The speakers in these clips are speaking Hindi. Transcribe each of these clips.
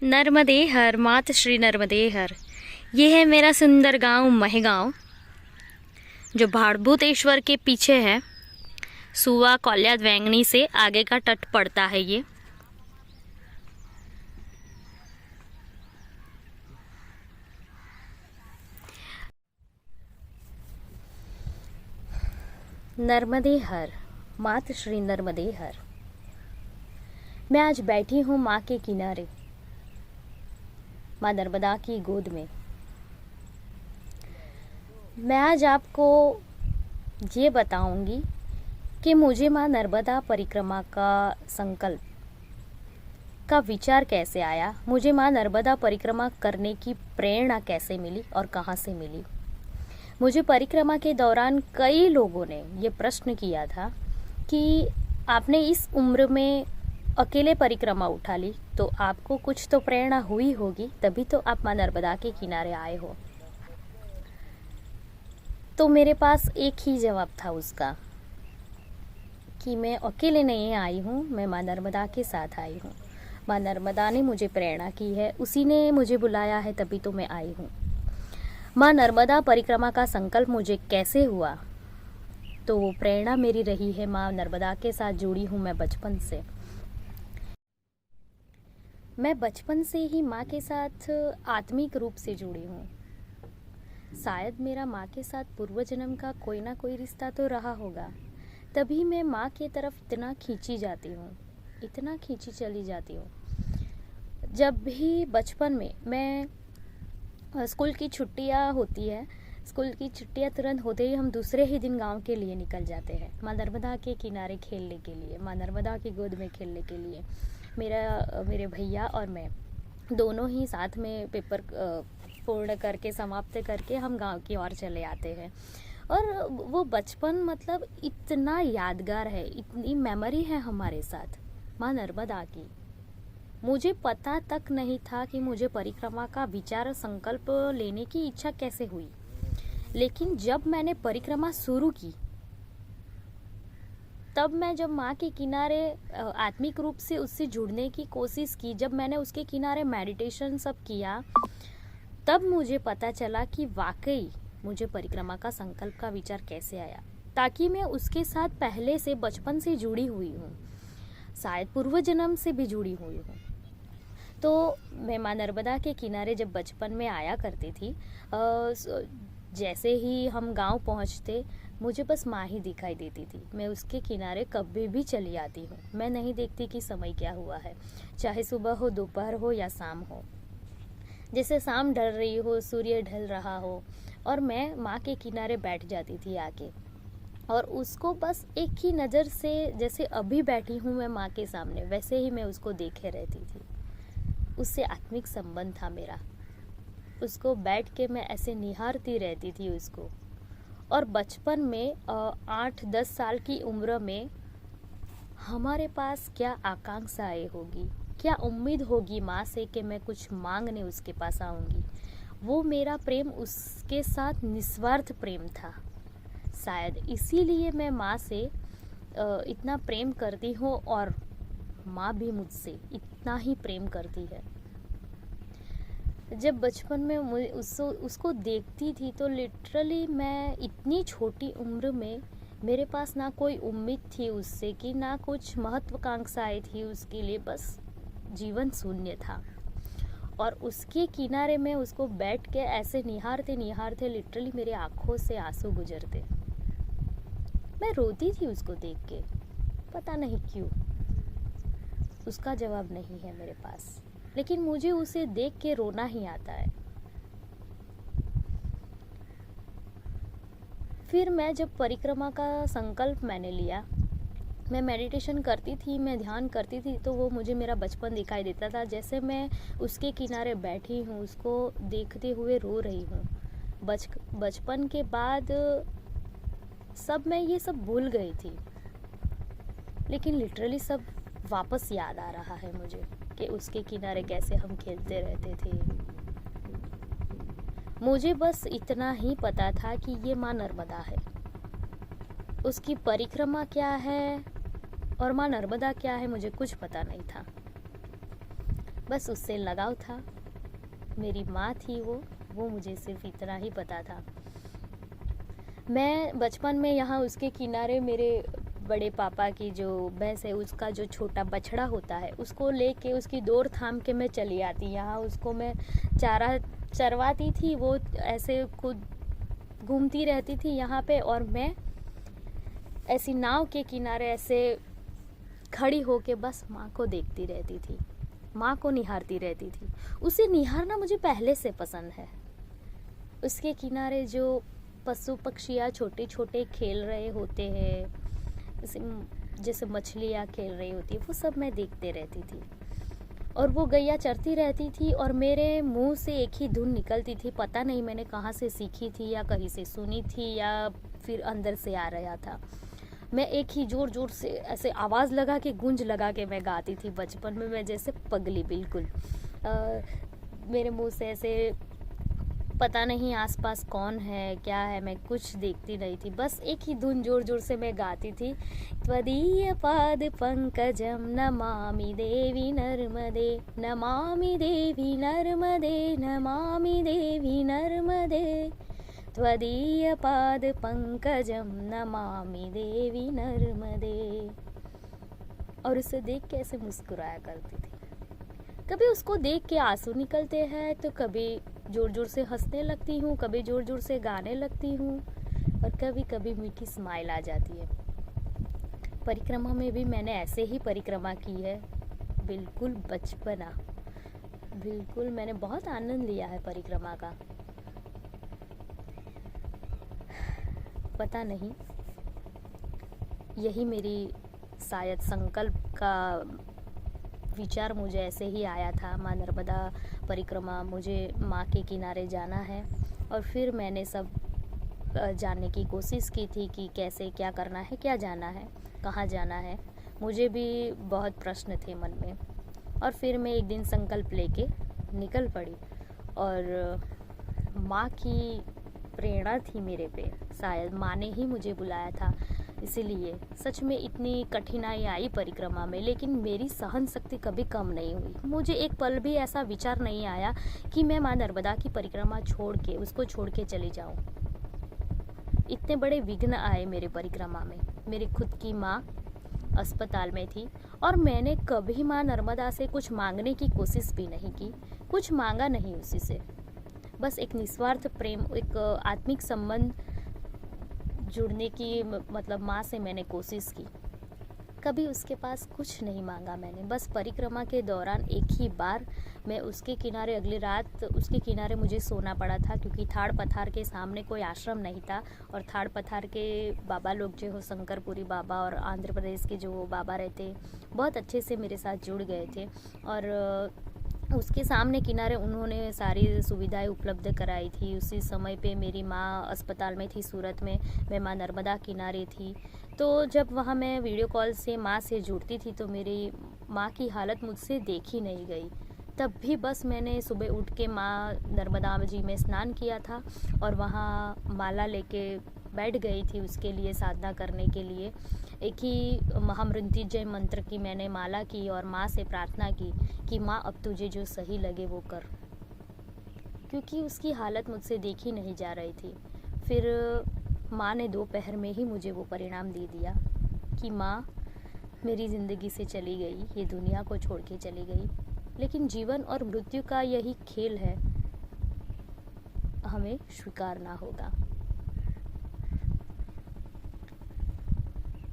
नर्मदे हर मात श्री नर्मदे हर। ये है मेरा सुंदर गांव महगांव, जो भाड़भूतेश्वर के पीछे है। सुवा कोल्याद वेंगनी से आगे का तट पड़ता है ये। नर्मदे हर मात श्री नर्मदे हर। मैं आज बैठी हूँ माँ के किनारे, माँ नर्मदा की गोद में। मैं आज आपको ये बताऊंगी कि मुझे माँ नर्मदा परिक्रमा का संकल्प का विचार कैसे आया, मुझे माँ नर्मदा परिक्रमा करने की प्रेरणा कैसे मिली और कहाँ से मिली। मुझे परिक्रमा के दौरान कई लोगों ने ये प्रश्न किया था कि आपने इस उम्र में अकेले परिक्रमा उठा ली, तो आपको कुछ तो प्रेरणा हुई होगी, तभी तो आप माँ नर्मदा के किनारे आए हो। तो मेरे पास एक ही जवाब था उसका कि मैं अकेले नहीं आई हूँ, मैं माँ नर्मदा के साथ आई हूँ। माँ नर्मदा ने मुझे प्रेरणा की है, उसी ने मुझे बुलाया है, तभी तो मैं आई हूँ। माँ नर्मदा परिक्रमा का संकल्प मुझे कैसे हुआ, तो वो प्रेरणा मेरी रही है। माँ नर्मदा के साथ जुड़ी हूँ मैं बचपन से। मैं बचपन से ही माँ के साथ आत्मिक रूप से जुड़ी हूँ। शायद मेरा माँ के साथ पूर्व जन्म का कोई ना कोई रिश्ता तो रहा होगा, तभी मैं माँ की तरफ इतना खींची जाती हूँ, इतना खींची चली जाती हूँ। जब भी बचपन में मैं स्कूल की छुट्टियाँ होती है, स्कूल की छुट्टियाँ तुरंत होते ही हम दूसरे ही दिन गांव के लिए निकल जाते हैं, माँ नर्मदा के किनारे खेलने के लिए, माँ नर्मदा की गोद में खेलने के लिए। मेरे भैया और मैं दोनों ही साथ में पेपर पूर्ण करके समाप्त करके हम गांव की ओर चले आते हैं। और वो बचपन मतलब इतना यादगार है, इतनी मेमोरी है हमारे साथ माँ नर्मदा की। मुझे पता तक नहीं था कि मुझे परिक्रमा का विचार संकल्प लेने की इच्छा कैसे हुई, लेकिन जब मैंने परिक्रमा शुरू की, तब मैं जब माँ के किनारे आत्मिक रूप से उससे जुड़ने की कोशिश की, जब मैंने उसके किनारे मेडिटेशन सब किया, तब मुझे पता चला कि वाकई मुझे परिक्रमा का संकल्प का विचार कैसे आया। ताकि मैं उसके साथ पहले से बचपन से जुड़ी हुई हूँ, शायद पूर्व जन्म से भी जुड़ी हुई हूँ। तो मैं माँ नर्मदा के किनारे जब बचपन में आया करती थी, जैसे ही हम गांव पहुँचते मुझे बस माँ ही दिखाई देती थी। मैं उसके किनारे कभी भी चली आती हूँ, मैं नहीं देखती कि समय क्या हुआ है, चाहे सुबह हो, दोपहर हो या शाम हो। जैसे शाम ढल रही हो, सूर्य ढल रहा हो, और मैं माँ के किनारे बैठ जाती थी आके, और उसको बस एक ही नज़र से, जैसे अभी बैठी हूँ मैं माँ के सामने, वैसे ही मैं उसको देखे रहती थी। उससे आत्मिक संबंध था मेरा। उसको बैठ के मैं ऐसे निहारती रहती थी उसको। और बचपन में 8-10 साल की उम्र में हमारे पास क्या आकांक्षाएं होगी, क्या उम्मीद होगी माँ से कि मैं कुछ मांगने उसके पास आऊँगी। वो मेरा प्रेम उसके साथ निस्वार्थ प्रेम था। शायद इसीलिए मैं माँ से इतना प्रेम करती हूँ, और माँ भी मुझसे इतना ही प्रेम करती है। जब बचपन में उसको देखती थी, तो लिटरली मैं इतनी छोटी उम्र में, मेरे पास ना कोई उम्मीद थी उससे, कि ना कुछ महत्वाकांक्षाएं थी उसके लिए, बस जीवन शून्य था। और उसके किनारे में उसको बैठ के ऐसे निहारते निहारते लिटरली मेरे आँखों से आंसू गुजरते। मैं रोती थी उसको देख के, पता नहीं क्यों, उसका जवाब नहीं है मेरे पास, लेकिन मुझे उसे देख के रोना ही आता है। फिर मैं जब परिक्रमा का संकल्प मैंने लिया, मैं मेडिटेशन करती थी, मैं ध्यान करती थी, तो वो मुझे मेरा बचपन दिखाई देता था। जैसे मैं उसके किनारे बैठी हूँ, उसको देखते हुए रो रही हूँ। बचपन के बाद सब मैं ये सब भूल गई थी, लेकिन लिटरली सब वापस याद आ रहा है मुझे, कि उसके किनारे कैसे हम खेलते रहते थे। मुझे बस इतना ही पता था कि ये माँ नर्मदा है, उसकी परिक्रमा क्या है और माँ नर्मदा क्या है, मुझे कुछ पता नहीं था। बस उससे लगाव था। मेरी माँ थी वो मुझे सिर्फ इतना ही पता था। मैं बचपन में यहाँ उसके किनारे मेरे बड़े पापा की जो भैंस है उसका जो छोटा बछड़ा होता है उसको लेके उसकी डोर थाम के मैं चली आती। यहाँ उसको मैं चारा चरवाती थी, वो ऐसे खुद घूमती रहती थी यहाँ पे, और मैं ऐसी नाव के किनारे ऐसे खड़ी होके बस माँ को देखती रहती थी, माँ को निहारती रहती थी। उसे निहारना मुझे पहले से पसंद है। उसके किनारे जो पशु पक्षियाँ छोटे छोटे खेल रहे होते हैं, जैसे मछलियाँ खेल रही होती है, वो सब मैं देखते रहती थी। और वो गैया चरती रहती थी और मेरे मुंह से एक ही धुन निकलती थी। पता नहीं मैंने कहाँ से सीखी थी या कहीं से सुनी थी या फिर अंदर से आ रहा था। मैं एक ही जोर जोर से ऐसे आवाज़ लगा के गूंज लगा के मैं गाती थी बचपन में, मैं जैसे पगली बिल्कुल। मेरे मुंह से ऐसे पता नहीं आसपास कौन है क्या है, मैं कुछ देखती नहीं थी, बस एक ही धुन जोर जोर से मैं गाती थी। त्वदीय पाद पंकजम नमामि देवी नर्मदे, नमामि देवी नर्मदे, नमामि देवी नर्मदे, त्वदीय पाद पंकजम नमामि देवी नर्मदे। और उसे देख के ऐसे मुस्कुराया करती थी। कभी उसको देख के आंसू निकलते हैं तो कभी जोर जोर से हंसने लगती हूँ, कभी जोर जोर से गाने लगती हूँ, और कभी कभी मीठी स्माइल आ जाती है। परिक्रमा में भी मैंने ऐसे ही परिक्रमा की है, बिल्कुल बचपना, बिल्कुल मैंने बहुत आनंद लिया है परिक्रमा का। पता नहीं, यही मेरी शायद संकल्प का विचार मुझे ऐसे ही आया था। माँ नर्मदा परिक्रमा, मुझे माँ के किनारे जाना है। और फिर मैंने सब जानने की कोशिश की थी कि कैसे क्या करना है, क्या जाना है, कहाँ जाना है। मुझे भी बहुत प्रश्न थे मन में। और फिर मैं एक दिन संकल्प लेके निकल पड़ी, और माँ की प्रेरणा थी मेरे पे, शायद माँ ने ही मुझे बुलाया था। इसीलिए सच में इतनी कठिनाई आई परिक्रमा में, लेकिन मेरी सहन शक्ति कभी कम नहीं हुई। मुझे एक पल भी ऐसा विचार नहीं आया कि मैं माँ नर्मदा की परिक्रमा छोड़ के उसको छोड़ के चली जाऊं। इतने बड़े विघ्न आए मेरे परिक्रमा में। मेरी खुद की माँ अस्पताल में थी और मैंने कभी माँ नर्मदा से कुछ मांगने की कोशिश भी नहीं की, कुछ मांगा नहीं उसी से। बस एक निस्वार्थ प्रेम, एक आत्मिक संबंध जुड़ने की मतलब माँ से मैंने कोशिश की। कभी उसके पास कुछ नहीं मांगा मैंने। बस परिक्रमा के दौरान एक ही बार मैं उसके किनारे, अगली रात उसके किनारे मुझे सोना पड़ा था, क्योंकि थाड़ पथार के सामने कोई आश्रम नहीं था। और थाड़ पथार के बाबा लोग जो हो, शंकरपुरी बाबा और आंध्र प्रदेश के जो बाबा रहते, बहुत अच्छे से मेरे साथ जुड़ गए थे। और उसके सामने किनारे उन्होंने सारी सुविधाएं उपलब्ध कराई थी। उसी समय पे मेरी माँ अस्पताल में थी सूरत में, मैं माँ नर्मदा किनारे थी। तो जब वहाँ मैं वीडियो कॉल से माँ से जुड़ती थी तो मेरी माँ की हालत मुझसे देखी नहीं गई। तब भी बस मैंने सुबह उठ के माँ नर्मदा जी में स्नान किया था और वहाँ माला लेके बैठ गई थी उसके लिए, साधना करने के लिए। एक ही महामृत्युंजय मंत्र की मैंने माला की और माँ से प्रार्थना की कि माँ अब तुझे जो सही लगे वो कर, क्योंकि उसकी हालत मुझसे देखी नहीं जा रही थी। फिर माँ ने दोपहर में ही मुझे वो परिणाम दे दिया कि माँ मेरी ज़िंदगी से चली गई, ये दुनिया को छोड़ के चली गई। लेकिन जीवन और मृत्यु का यही खेल है, हमें स्वीकारना होगा।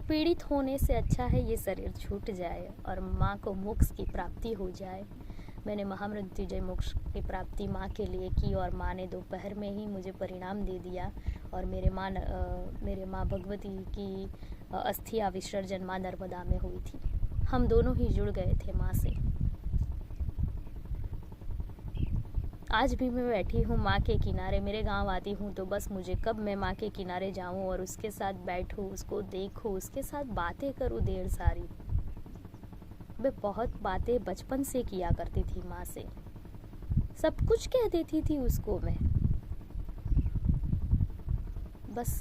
पीड़ित होने से अच्छा है ये शरीर छूट जाए और माँ को मोक्ष की प्राप्ति हो जाए। मैंने महामृत्युंजय मोक्ष की प्राप्ति माँ के लिए की और माँ ने दोपहर में ही मुझे परिणाम दे दिया। और मेरे माँ भगवती की अस्थिया विसर्जन माँ नर्मदा में हुई थी। हम दोनों ही जुड़ गए थे माँ से। आज भी मैं बैठी हूँ माँ के किनारे। मेरे गांव आती हूँ तो बस मुझे कब मैं माँ के किनारे जाऊँ और उसके साथ बैठूँ, उसको देखूँ, उसके साथ बातें करूँ ढेर सारी। मैं बहुत बातें बचपन से किया करती थी माँ से, सब कुछ कह देती थी उसको मैं। बस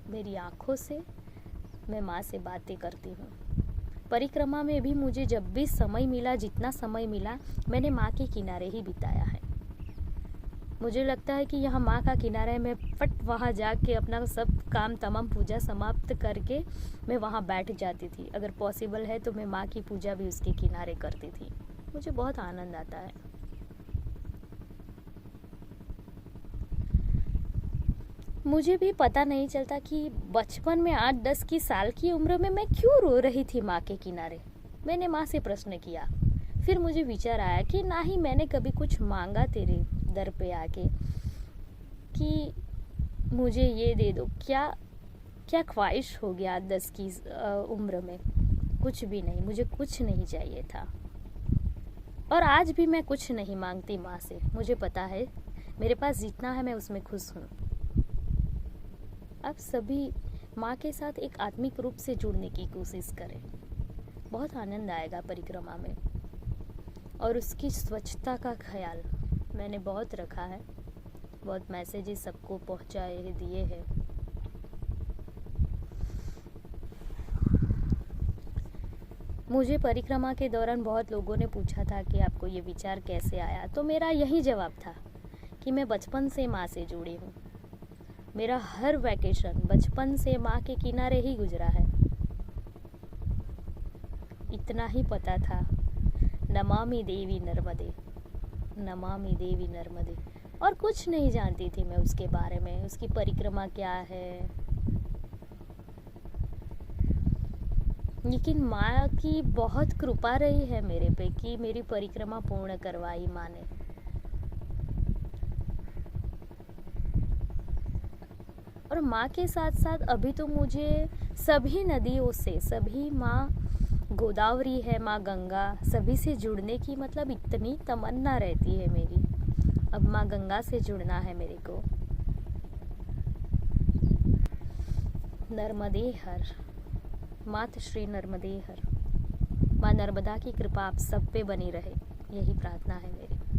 मेरी आँखों से मैं माँ से बातें करती हूँ। परिक्रमा में भी मुझे जब भी समय मिला, जितना समय मिला, मैंने माँ के किनारे ही बिताया है। मुझे लगता है कि यहाँ माँ का किनारा है, मैं फट वहाँ जाके अपना सब काम तमाम पूजा समाप्त करके मैं वहाँ बैठ जाती थी। अगर पॉसिबल है तो मैं माँ की पूजा भी उसके किनारे करती थी। मुझे बहुत आनंद आता है। मुझे भी पता नहीं चलता कि बचपन में 8-10 की साल की उम्र में मैं क्यों रो रही थी माँ के किनारे। मैंने माँ से प्रश्न किया। फिर मुझे विचार आया कि ना ही मैंने कभी कुछ मांगा तेरे दर पे आके कि मुझे ये दे दो। क्या क्या ख्वाहिश हो गया 10 की उम्र में? कुछ भी नहीं, मुझे कुछ नहीं चाहिए था। और आज भी मैं कुछ नहीं मांगती माँ से। मुझे पता है मेरे पास जितना है मैं उसमें खुश हूँ। अब सभी माँ के साथ एक आत्मिक रूप से जुड़ने की कोशिश करें। बहुत आनंद आएगा परिक्रमा में। और उसकी स्वच्छता का ख्याल मैंने बहुत रखा है, बहुत मैसेजेस सबको पहुँचाए दिए हैं। मुझे परिक्रमा के दौरान बहुत लोगों ने पूछा था कि आपको ये विचार कैसे आया, तो मेरा यही जवाब था कि मैं बचपन से माँ से जुड़ी हूँ। मेरा हर वैकेशन बचपन से माँ के किनारे ही गुजरा है। इतना ही पता था, नमामि देवी नर्मदे, नमामि देवी नर्मदे। और कुछ नहीं जानती थी मैं उसके बारे में, उसकी परिक्रमा क्या है। लेकिन माँ की बहुत कृपा रही है मेरे पे कि मेरी परिक्रमा पूर्ण करवाई माँ ने। और माँ के साथ साथ अभी तो मुझे सभी नदियों से, सभी माँ गोदावरी है, माँ गंगा, सभी से जुड़ने की मतलब इतनी तमन्ना रहती है मेरी। अब माँ गंगा से जुड़ना है मेरे को। नर्मदे हर, मात श्री नर्मदे हर। माँ नर्मदा की कृपा आप सब पे बनी रहे, यही प्रार्थना है मेरी।